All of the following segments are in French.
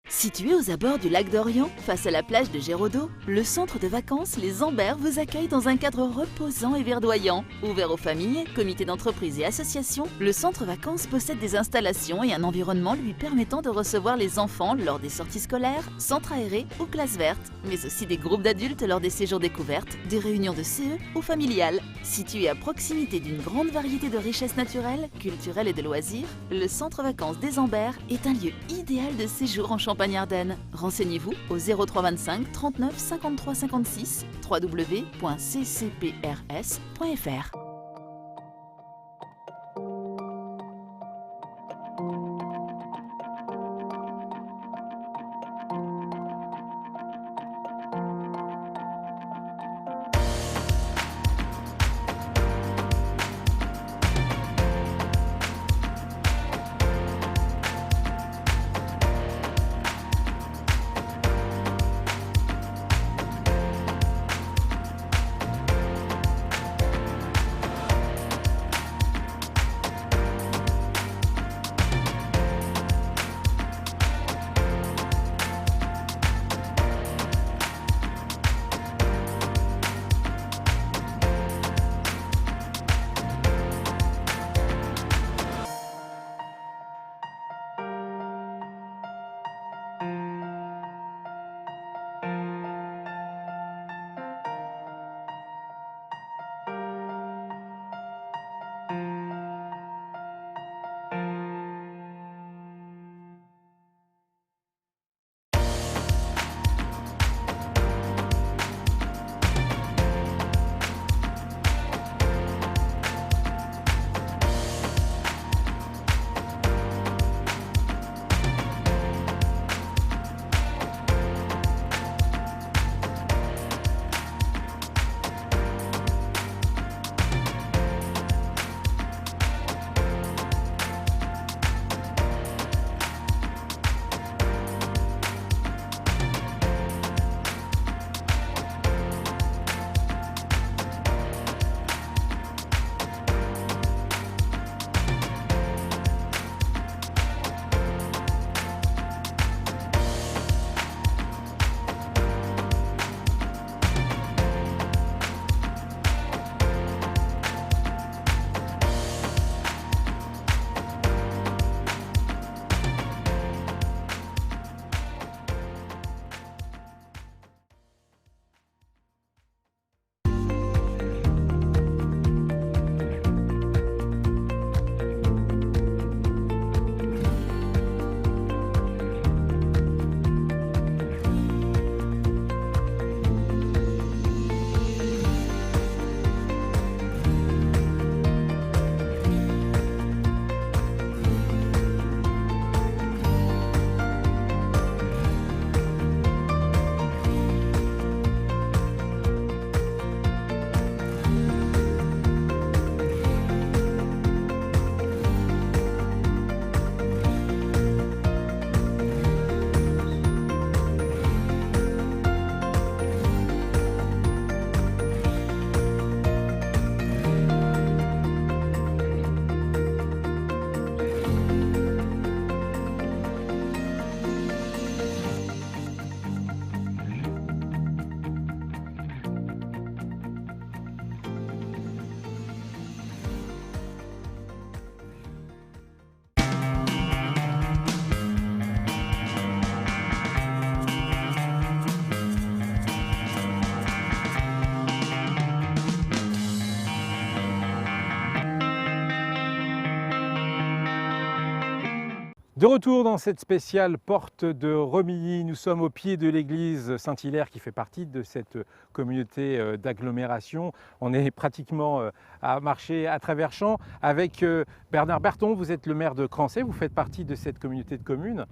Situé aux abords du lac d'Orient, face à la plage de Géraudot, le centre de vacances Les Ambers vous accueille dans un cadre reposant et verdoyant. Ouvert aux familles, comités d'entreprise et associations, le centre vacances possède des installations et un environnement lui permettant de recevoir les enfants lors des sorties scolaires, centres aérés ou classes vertes, mais aussi des groupes d'adultes lors des séjours découvertes, des réunions de CE ou familiales. Situé à proximité d'une grande variété de richesses naturelles, culturelles et de loisirs, le centre vacances des Ambers est un lieu idéal de séjour en Champagne-Ardenne. Renseignez-vous au 03 25 39 53 56 www.ccprs.fr. De retour dans cette spéciale porte de Romilly, nous sommes au pied de l'église Saint-Hilaire qui fait partie de cette communauté d'agglomération. On est pratiquement à marcher à travers champs avec Bernard Berton, vous êtes le maire de Crancey, vous faites partie de cette communauté de communes.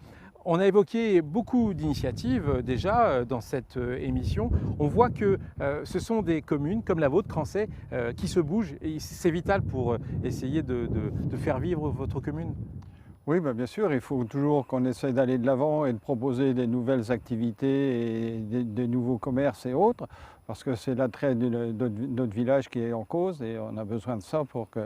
On a évoqué beaucoup d'initiatives déjà dans cette émission. On voit que ce sont des communes comme la vôtre, Crancey, qui se bougent et c'est vital pour essayer de faire vivre votre commune. Oui, bien sûr, il faut toujours qu'on essaie d'aller de l'avant et de proposer des nouvelles activités et des nouveaux commerces et autres, parce que c'est l'attrait de notre village qui est en cause et on a besoin de ça pour que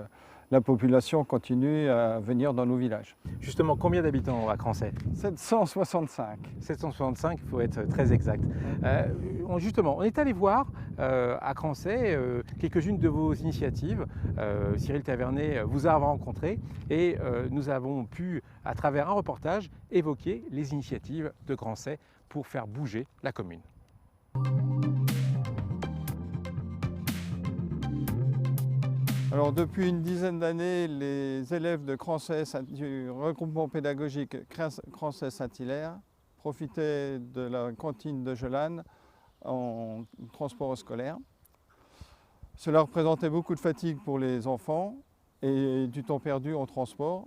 la population continue à venir dans nos villages. Justement, combien d'habitants à Crancey? 765. 765, il faut être très exact. Justement, on est allé voir à Crancey quelques-unes de vos initiatives. Cyril Tavernet vous a rencontré et nous avons pu, à travers un reportage, évoquer les initiatives de Crancey pour faire bouger la commune. Alors depuis une dizaine d'années, les élèves de Crancey, du regroupement pédagogique Crancey-Saint-Hilaire profitaient de la cantine de Gelane en transport scolaire. Cela représentait beaucoup de fatigue pour les enfants et du temps perdu en transport.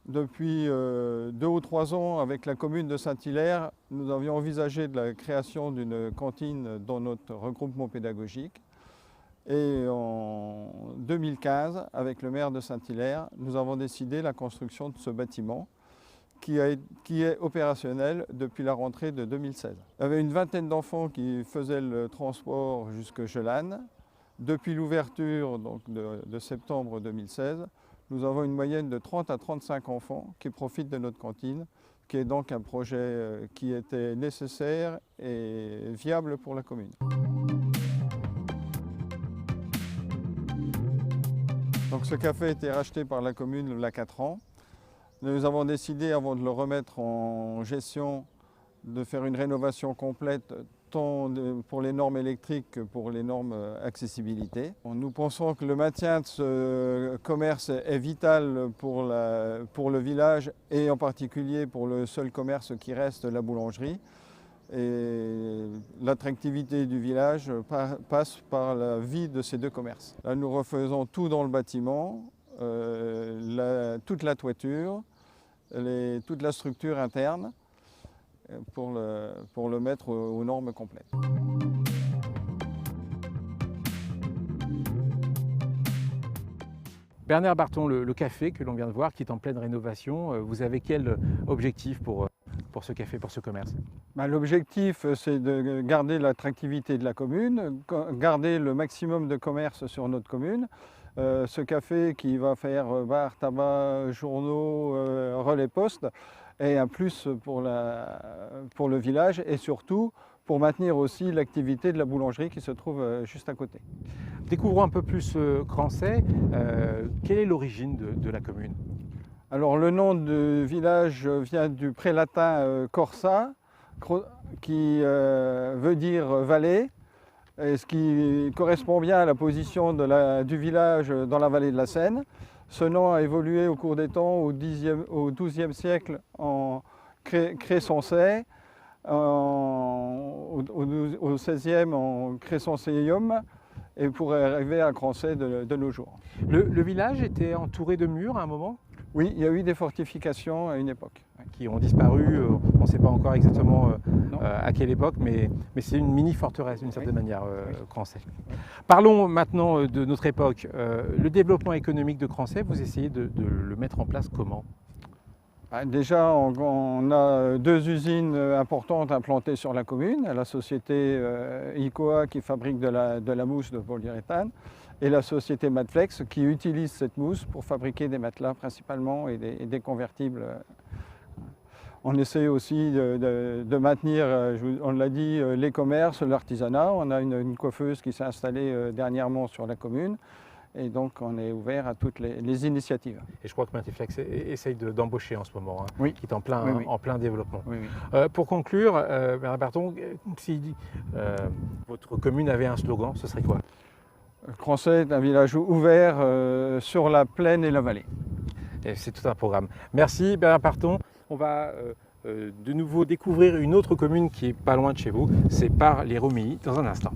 Depuis 2 ou 3 ans, avec la commune de Saint-Hilaire, nous avions envisagé de la création d'une cantine dans notre regroupement pédagogique. Et en 2015, avec le maire de Saint-Hilaire, nous avons décidé la construction de ce bâtiment qui est opérationnel depuis la rentrée de 2016. Il y avait une vingtaine d'enfants qui faisaient le transport jusque Gelane. Depuis l'ouverture de septembre 2016, nous avons une moyenne de 30 à 35 enfants qui profitent de notre cantine, qui est donc un projet qui était nécessaire et viable pour la commune. Donc ce café a été racheté par la commune il y a 4 ans. Nous avons décidé, avant de le remettre en gestion, de faire une rénovation complète, tant pour les normes électriques que pour les normes accessibilité. Nous pensons que le maintien de ce commerce est vital pour le village et en particulier pour le seul commerce qui reste, la boulangerie. Et l'attractivité du village passe par la vie de ces 2 commerces. Là, nous refaisons tout dans le bâtiment, toute la toiture, toute la structure interne pour le mettre aux normes complètes. Bernard Barton, le café que l'on vient de voir, qui est en pleine rénovation, vous avez quel objectif pour ce café, pour ce commerce? L'objectif, c'est de garder l'attractivité de la commune, garder le maximum de commerce sur notre commune. Ce café qui va faire bar, tabac, journaux, relais poste est un plus pour le village et surtout pour maintenir aussi l'activité de la boulangerie qui se trouve juste à côté. Découvrons un peu plus Crancey. Quelle est l'origine de la commune? Alors le nom du village vient du prélatin corsa, qui veut dire vallée, et ce qui correspond bien à la position du village dans la vallée de la Seine. Ce nom a évolué au cours des temps au XIIe siècle en Cressoncey, au XVIe en Cressonceium, et pour arriver à Crancey de nos jours. Le village était entouré de murs à un moment? Oui, il y a eu des fortifications à une époque. Qui ont disparu, on ne sait pas encore exactement à quelle époque, mais c'est une mini-forteresse d'une certaine manière, Crancey. Parlons maintenant de notre époque. Le développement économique de Crancey, vous essayez de le mettre en place comment? Déjà, on a 2 usines importantes implantées sur la commune, la société ICOA qui fabrique de la mousse de polyuréthane et la société Matflex qui utilise cette mousse pour fabriquer des matelas principalement et des convertibles. On essaie aussi de maintenir, on l'a dit, les commerces, l'artisanat. On a une coiffeuse qui s'est installée dernièrement sur la commune. Et donc, on est ouvert à toutes les initiatives. Et je crois que Matflex essaye d'embaucher en ce moment, oui. Qui est en plein développement. Oui, oui. Pour conclure, Bernard Barton, si votre commune avait un slogan, ce serait quoi? Crancey est un village ouvert sur la plaine et la vallée. C'est tout un programme. Merci Bernard Barton. On va de nouveau découvrir une autre commune qui est pas loin de chez vous, c'est Par-les-Romilly dans un instant.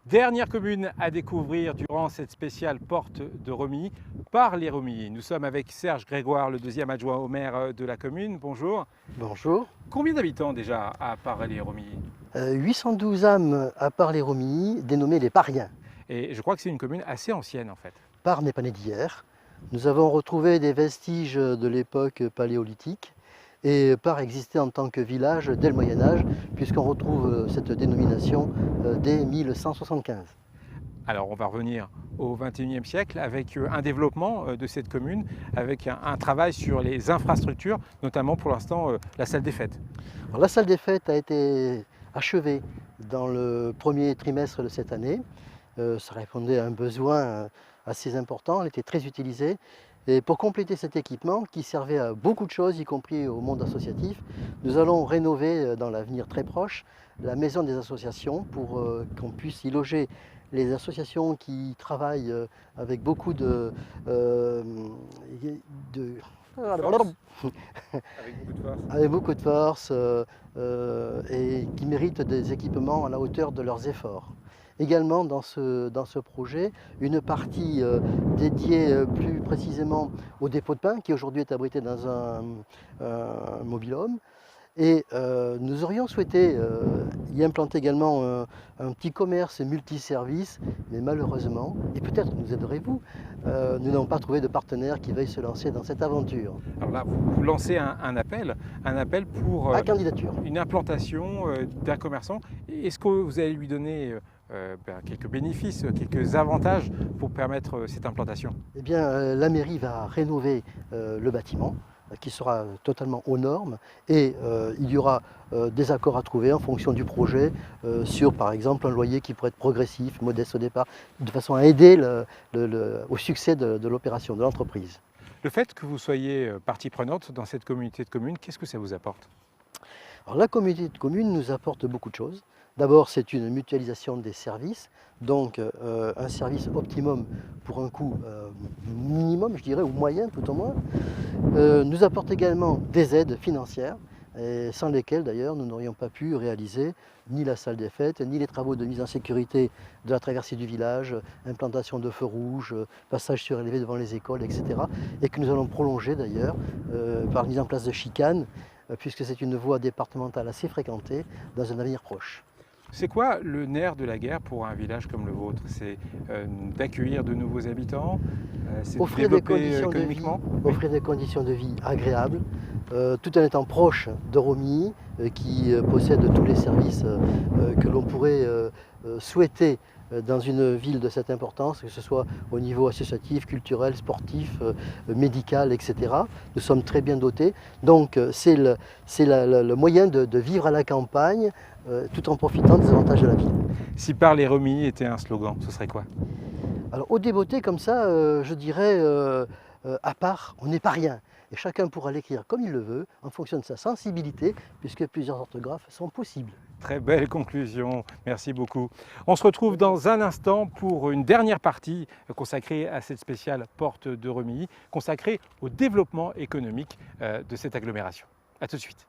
Dernière commune à découvrir durant cette spéciale porte de Romilly, Par-les-Romilly. Nous sommes avec Serge Grégoire, le 2e adjoint au maire de la commune. Bonjour. Bonjour. Combien d'habitants déjà à Par-les-Romilly? 812 âmes à Par-les-Romilly, dénommées les Pariens. Et je crois que c'est une commune assez ancienne en fait. Par n'est pas né d'hier. Nous avons retrouvé des vestiges de l'époque paléolithique, et part exister en tant que village dès le Moyen-Âge, puisqu'on retrouve cette dénomination dès 1175. Alors on va revenir au XXIe siècle avec un développement de cette commune, avec un travail sur les infrastructures, notamment pour l'instant la salle des fêtes. Alors, la salle des fêtes a été achevée dans le premier trimestre de cette année. Ça répondait à un besoin assez important, elle était très utilisée. Et pour compléter cet équipement qui servait à beaucoup de choses, y compris au monde associatif, nous allons rénover dans l'avenir très proche la maison des associations pour qu'on puisse y loger les associations qui travaillent avec beaucoup avec beaucoup de force et qui méritent des équipements à la hauteur de leurs efforts. Également dans ce projet, une partie dédiée plus précisément au dépôt de pain qui aujourd'hui est abrité dans un mobil-home. Et nous aurions souhaité y implanter également un petit commerce multiservice, mais malheureusement, et peut-être nous aiderez-vous, nous n'avons pas trouvé de partenaire qui veuille se lancer dans cette aventure. Alors là, vous lancez un appel pour À candidature. une implantation d'un commerçant. Est-ce que vous allez lui donner quelques bénéfices, quelques avantages pour permettre cette implantation? Eh bien, la mairie va rénover le bâtiment qui sera totalement aux normes et il y aura des accords à trouver en fonction du projet sur par exemple un loyer qui pourrait être progressif, modeste au départ, de façon à aider au succès de l'opération, de l'entreprise. Le fait que vous soyez partie prenante dans cette communauté de communes, qu'est-ce que ça vous apporte? Alors, la communauté de communes nous apporte beaucoup de choses. D'abord, c'est une mutualisation des services, donc un service optimum pour un coût minimum, je dirais, ou moyen tout au moins. Nous apporte également des aides financières, et sans lesquelles d'ailleurs nous n'aurions pas pu réaliser ni la salle des fêtes, ni les travaux de mise en sécurité de la traversée du village, implantation de feux rouges, passage surélevé devant les écoles, etc. Et que nous allons prolonger d'ailleurs par la mise en place de chicanes, puisque c'est une voie départementale assez fréquentée dans un avenir proche. C'est quoi le nerf de la guerre pour un village comme le vôtre? C'est d'accueillir de nouveaux habitants, c'est de développer économiquement? Offrir des conditions de vie agréables, tout en étant proche de Romilly, qui possède tous les services que l'on pourrait souhaiter dans une ville de cette importance, que ce soit au niveau associatif, culturel, sportif, médical, etc. Nous sommes très bien dotés, donc c'est le moyen de vivre à la campagne tout en profitant des avantages de la ville. Si Parler Romilly était un slogan, ce serait quoi? Alors au débeauté comme ça, je dirais à part, on n'est pas rien. Et chacun pourra l'écrire comme il le veut, en fonction de sa sensibilité, puisque plusieurs orthographes sont possibles. Très belle conclusion, merci beaucoup. On se retrouve dans un instant pour une dernière partie consacrée à cette spéciale porte de Romilly, consacrée au développement économique de cette agglomération. A tout de suite.